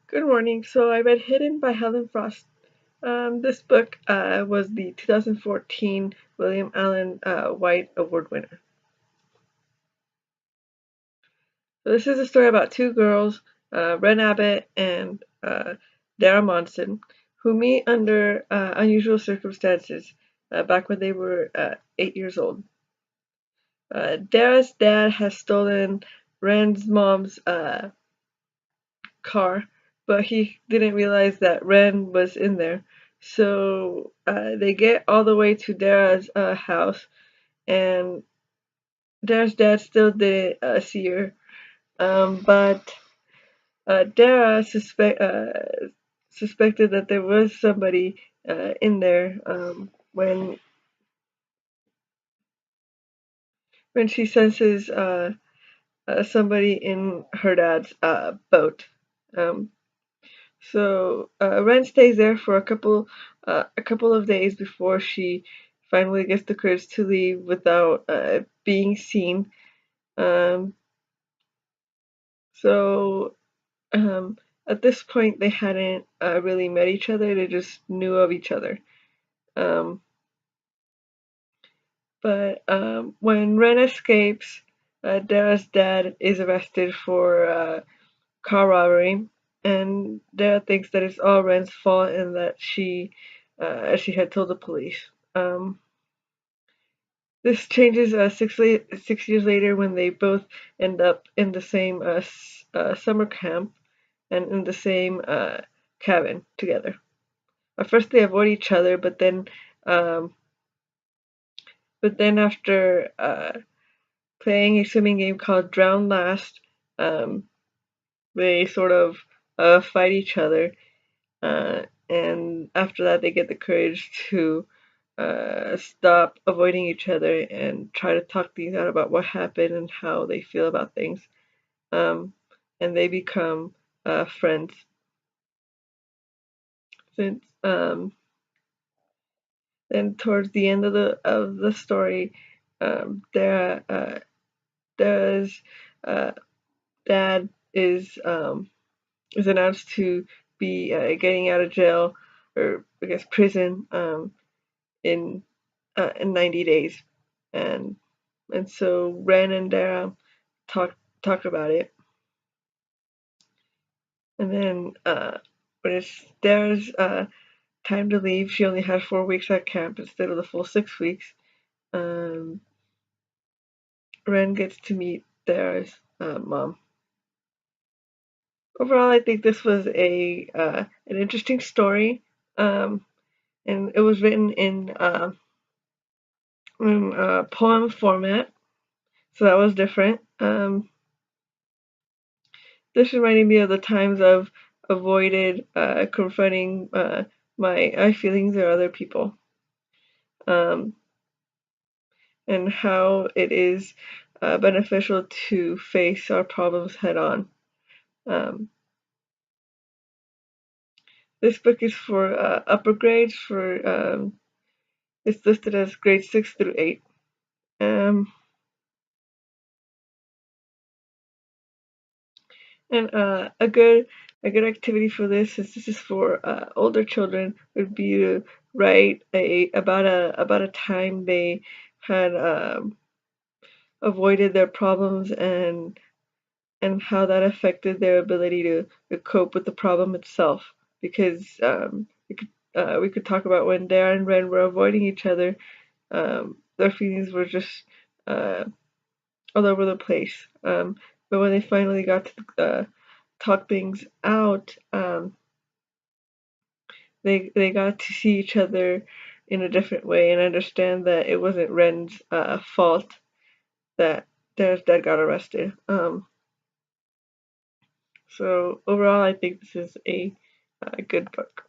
Good morning. So I read Hidden by Helen Frost. This book was the 2014 William Allen White Award winner. So this is a story about two girls, Ren Abbott and Dara Monson, who meet under unusual circumstances back when they were 8 years old. Dara's dad has stolen Ren's mom's car, but he didn't realize that Ren was in there. So they get all the way to Dara's house, and Dara's dad still didn't see her. But Dara suspected that there was somebody in there when she senses somebody in her dad's boat. Um, So Ren stays there for a couple of days before she finally gets the courage to leave without being seen. Um, so um, at this point, they hadn't really met each other. They just knew of each other. Um, but when Ren escapes, Dara's dad is arrested for car robbery, and Dara thinks that it's all Ren's fault and that she had told the police. Um, this changes 6 years later when they both end up in the same summer camp and in the same cabin together. At first, they avoid each other, um, but then after playing a swimming game called Drown Last, um, they sort of fight each other. And after that, they get the courage to stop avoiding each other and try to talk things out about what happened and how they feel about things. Um, and they become friends. Since then, towards the end of the story, Dara's uh, dad is announced to be getting out of jail, or I guess prison, in 90 days, and so Ren and Dara talk about it, and then when it's Dara's time to leave, she only had 4 weeks at camp instead of the full 6 weeks. Um, Ren gets to meet Dara's mom. Overall, I think this was an interesting story, um, and it was written in poem format, so that was different. This reminded me of the times I've avoided confronting my feelings or other people, um, and how it is beneficial to face our problems head on. Um, this book is for upper grades. It's listed as grades 6 through 8. Um, and a good activity for this is for older children, would be to write about a time they had avoided their problems, and how that affected their ability to cope with the problem itself. Because we could talk about when Dara and Ren were avoiding each other, their feelings were just uh, all over the place. But when they finally got to talk things out, they got to see each other in a different way and understand that it wasn't Ren's fault that Dara's dad got arrested. So overall, I think this is a good book.